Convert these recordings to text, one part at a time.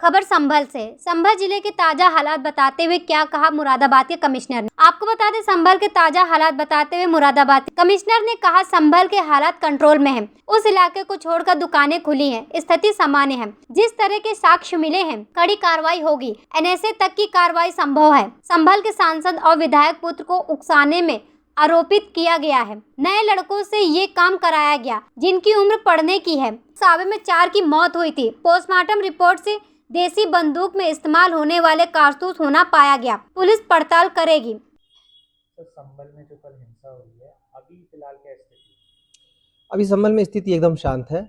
खबर संभल से। संभल जिले के ताजा हालात बताते हुए क्या कहा मुरादाबाद के कमिश्नर ने। आपको बता दें, संभल के ताजा हालात बताते हुए मुरादाबाद के कमिश्नर ने कहा, संभल के हालात कंट्रोल में हैं। उस इलाके को छोड़कर दुकानें खुली हैं, स्थिति सामान्य है। जिस तरह के साक्ष्य मिले हैं, कड़ी कार्रवाई होगी। एनएसए तक की कार्रवाई संभव है। संभल के सांसद और विधायक पुत्र को उकसाने में आरोपित किया गया है। नए लड़कों से ये काम कराया गया जिनकी उम्र पढ़ने की है। सावे में 4 की मौत हुई थी। पोस्टमार्टम रिपोर्ट से देसी बंदूक में इस्तेमाल होने वाले कारतूस होना पाया गया। पुलिस पड़ताल करेगी। तो संभल में जो कल हिंसा हुई है, अभी फिलहाल क्या स्थिति है? अभी संभल में स्थिति एकदम शांत है।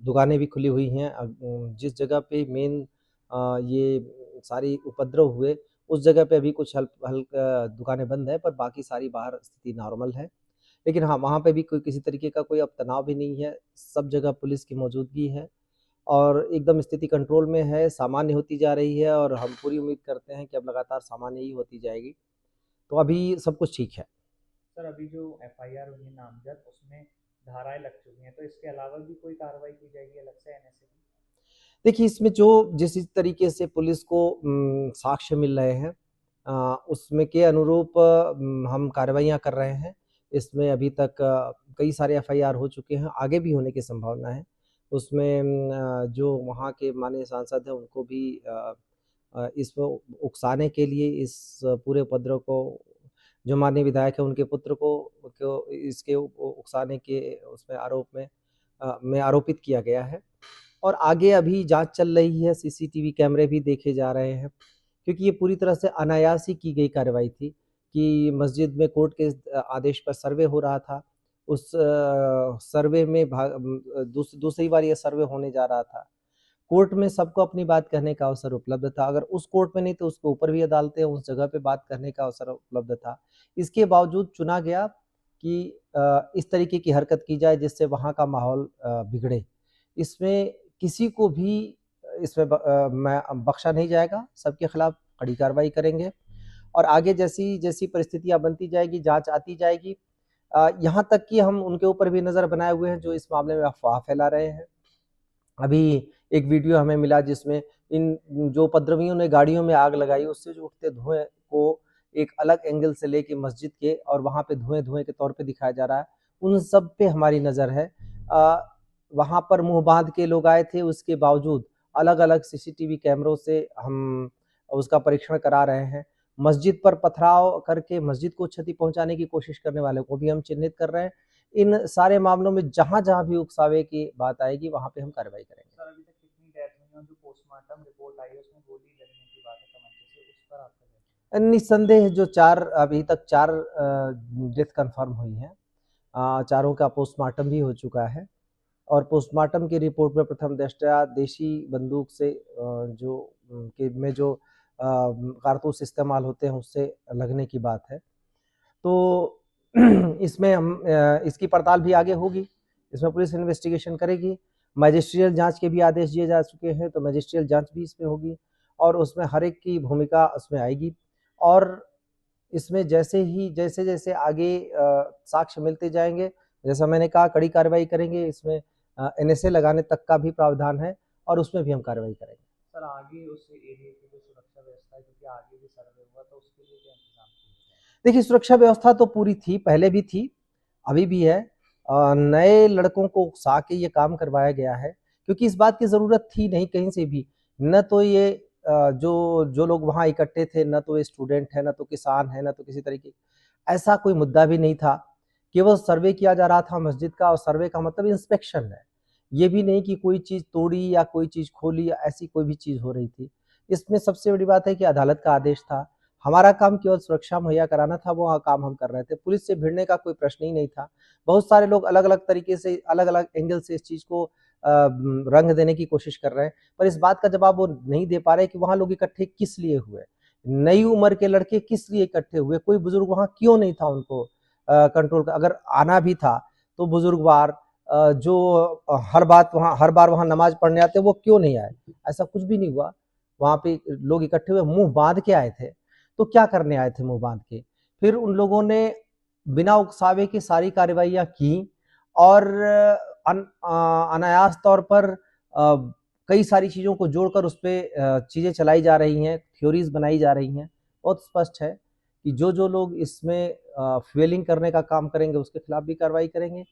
दुकानें भी खुली हुई हैं। जिस जगह पे मेन ये सारी उपद्रव हुए उस जगह पे अभी कुछ हल्का दुकानें बंद है, पर बाकी सारी बाहर स्थिति नॉर्मल है। लेकिन हाँ, वहाँ पे भी कोई किसी तरीके का कोई अब तनाव भी नहीं है। सब जगह पुलिस की मौजूदगी है और एकदम स्थिति कंट्रोल में है, सामान्य होती जा रही है और हम पूरी उम्मीद करते हैं कि अब लगातार सामान्य ही होती जाएगी। तो अभी सब कुछ ठीक है। सर, अभी जो एफआईआर हुई है नामजद, उसमें धाराएं लग चुकी हैं, तो इसके अलावा भी कोई कार्रवाई की जाएगी अलग से एनएसए की? देखिए, इसमें जो जिस तरीके से पुलिस को साक्ष्य मिल रहे हैं उसमें के अनुरूप हम कार्रवाइयाँ कर रहे हैं। इसमें अभी तक कई सारे एफआईआर हो चुके हैं, आगे भी होने की संभावना है। उसमें जो वहाँ के माननीय सांसद हैं उनको भी इसको उकसाने के लिए इस पूरे उपद्रव को, जो माननीय विधायक है उनके पुत्र को इसके उकसाने के उसमें आरोप में आरोपित किया गया है। और आगे अभी जांच चल रही है, सीसीटीवी कैमरे भी देखे जा रहे हैं, क्योंकि ये पूरी तरह से अनायास ही की गई कार्रवाई थी कि मस्जिद में कोर्ट के आदेश पर सर्वे हो रहा था। उस सर्वे में दूसरी बार ये सर्वे होने जा रहा था। कोर्ट में सबको अपनी बात कहने का अवसर उपलब्ध था। अगर उस कोर्ट में नहीं तो उसके ऊपर भी अदालतें, उस जगह पे बात करने का अवसर उपलब्ध था। इसके बावजूद चुना गया कि इस तरीके की हरकत की जाए जिससे वहाँ का माहौल बिगड़े। इसमें किसी को भी इसमें बख्शा नहीं जाएगा। सबके खिलाफ कड़ी कार्रवाई करेंगे और आगे जैसी जैसी परिस्थितियां बनती जाएगी, जांच आती जाएगी। यहाँ तक कि हम उनके ऊपर भी नज़र बनाए हुए हैं जो इस मामले में अफवाह फैला रहे हैं। अभी एक वीडियो हमें मिला जिसमें इन जो उपद्रवियों ने गाड़ियों में आग लगाई, उससे जो उठते धुएं को एक अलग एंगल से लेके मस्जिद के और वहाँ पे धुएं के तौर पे दिखाया जा रहा है। उन सब पे हमारी नज़र है। वहाँ पर मुंह बांध के लोग आए थे, उसके बावजूद अलग अलग सीसीटीवी कैमरों से हम उसका परीक्षण करा रहे हैं। मस्जिद पर पथराव करके मस्जिद को क्षति पहुंचाने की कोशिश करने वाले को भी हम चिन्हित कर रहे हैं। इन सारे मामलों में जहां जहां भी उकसावे की बात आएगी वहां पे हम कार्रवाई करेंगे। सर, अभी तक कितनी डेथ हुई है? जो पोस्टमार्टम रिपोर्ट आई है उसमें गोली लगने की बात है तमंचे से, उस पर आपका निस्संदेह जो अभी तक चार डेथ कंफर्म हुई हैं। चारों का पोस्टमार्टम भी हो चुका है और पोस्टमार्टम की रिपोर्ट में प्रथम दृष्टया देशी बंदूक से जो कारतूस इस्तेमाल होते हैं उससे लगने की बात है। तो इसमें हम इसकी पड़ताल भी आगे होगी। इसमें पुलिस इन्वेस्टिगेशन करेगी। मैजिस्ट्रियल जांच के भी आदेश दिए जा चुके हैं, तो मैजिस्ट्रियल जांच भी इसमें होगी और उसमें हर एक की भूमिका उसमें आएगी। और इसमें जैसे जैसे आगे साक्ष्य मिलते जाएंगे, जैसा मैंने कहा, कड़ी कार्रवाई करेंगे। इसमें एनएसए लगाने तक का भी प्रावधान है और उसमें भी हम कार्रवाई करेंगे। सर, आगे उस एरिया की जो सुरक्षा व्यवस्था है, क्योंकि आगे भी सर्वे हुआ, तो उसके लिए क्या इंतजाम किए हैं? देखिए, सुरक्षा व्यवस्था तो पूरी थी, पहले भी थी, अभी भी है। नए लड़कों को उकसा के ये काम करवाया गया है क्योंकि इस बात की ज़रूरत थी नहीं कहीं से भी। न तो ये जो लोग वहाँ इकट्ठे थे, न तो ये स्टूडेंट है, न तो किसान है, न तो किसी तरीके ऐसा कोई मुद्दा भी नहीं था। केवल सर्वे किया जा रहा था मस्जिद का और सर्वे का मतलब इंस्पेक्शन है। ये भी नहीं कि कोई चीज़ तोड़ी या कोई चीज़ खोली या ऐसी कोई भी चीज़ हो रही थी। इसमें सबसे बड़ी बात है कि अदालत का आदेश था। हमारा काम केवल सुरक्षा मुहैया कराना था, वो काम हम कर रहे थे। पुलिस से भिड़ने का कोई प्रश्न ही नहीं था। बहुत सारे लोग अलग-अलग तरीके से, अलग-अलग एंगल से इस चीज़ को रंग देने की कोशिश कर रहे हैं, पर इस बात का जवाब वो नहीं दे पा रहे कि वहाँ लोग इकट्ठे किस लिए हुए। नई उम्र के लड़के किस लिए इकट्ठे हुए, कोई बुजुर्ग वहाँ क्यों नहीं था उनको कंट्रोल का। अगर आना भी था तो बुजुर्गवार जो हर बार वहाँ नमाज पढ़ने आते, वो क्यों नहीं आए? ऐसा कुछ भी नहीं हुआ। वहाँ पे लोग इकट्ठे हुए, मुंह बांध के आए थे। तो क्या करने आए थे मुंह बांध के? फिर उन लोगों ने बिना उकसावे की सारी कार्रवाइयाँ की और अनायास तौर पर कई सारी चीज़ों को जोड़कर उस पर चीज़ें चलाई जा रही हैं, थ्योरीज बनाई जा रही हैं। बहुत स्पष्ट है कि जो लोग इसमें फ्यूलिंग करने का काम करेंगे उसके खिलाफ भी कार्रवाई करेंगे।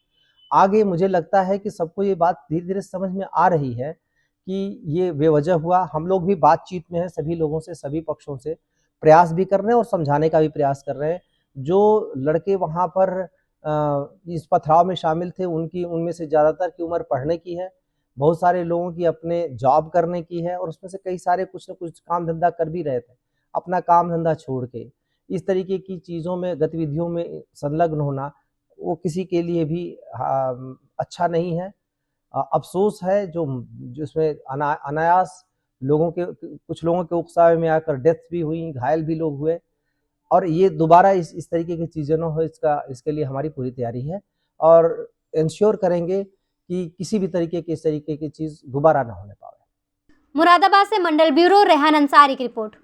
आगे मुझे लगता है कि सबको ये बात धीरे-धीरे समझ में आ रही है कि ये बेवजह हुआ। हम लोग भी बातचीत में हैं सभी लोगों से, सभी पक्षों से, प्रयास भी कर रहे हैं और समझाने का भी प्रयास कर रहे हैं। जो लड़के वहाँ पर इस पथराव में शामिल थे उनमें से ज़्यादातर की उम्र पढ़ने की है, बहुत सारे लोगों की अपने जॉब करने की है और उसमें से कई सारे कुछ न कुछ काम धंधा कर भी रहे थे, अपना काम धंधा छोड़ के। इस तरीके की चीज़ों में, गतिविधियों में संलग्न होना वो किसी के लिए भी अच्छा नहीं है। अफ़सोस है जिसमें अनायास कुछ लोगों के उकसावे में आकर डेथ भी हुई, घायल भी लोग हुए और ये दोबारा इस तरीके की चीज़ें ना हो इसके लिए हमारी पूरी तैयारी है और इंश्योर करेंगे कि किसी भी तरीके की इस तरीके की चीज़ दोबारा ना होने पाए। मुरादाबाद से मंडल ब्यूरो रेहान अंसारी की रिपोर्ट।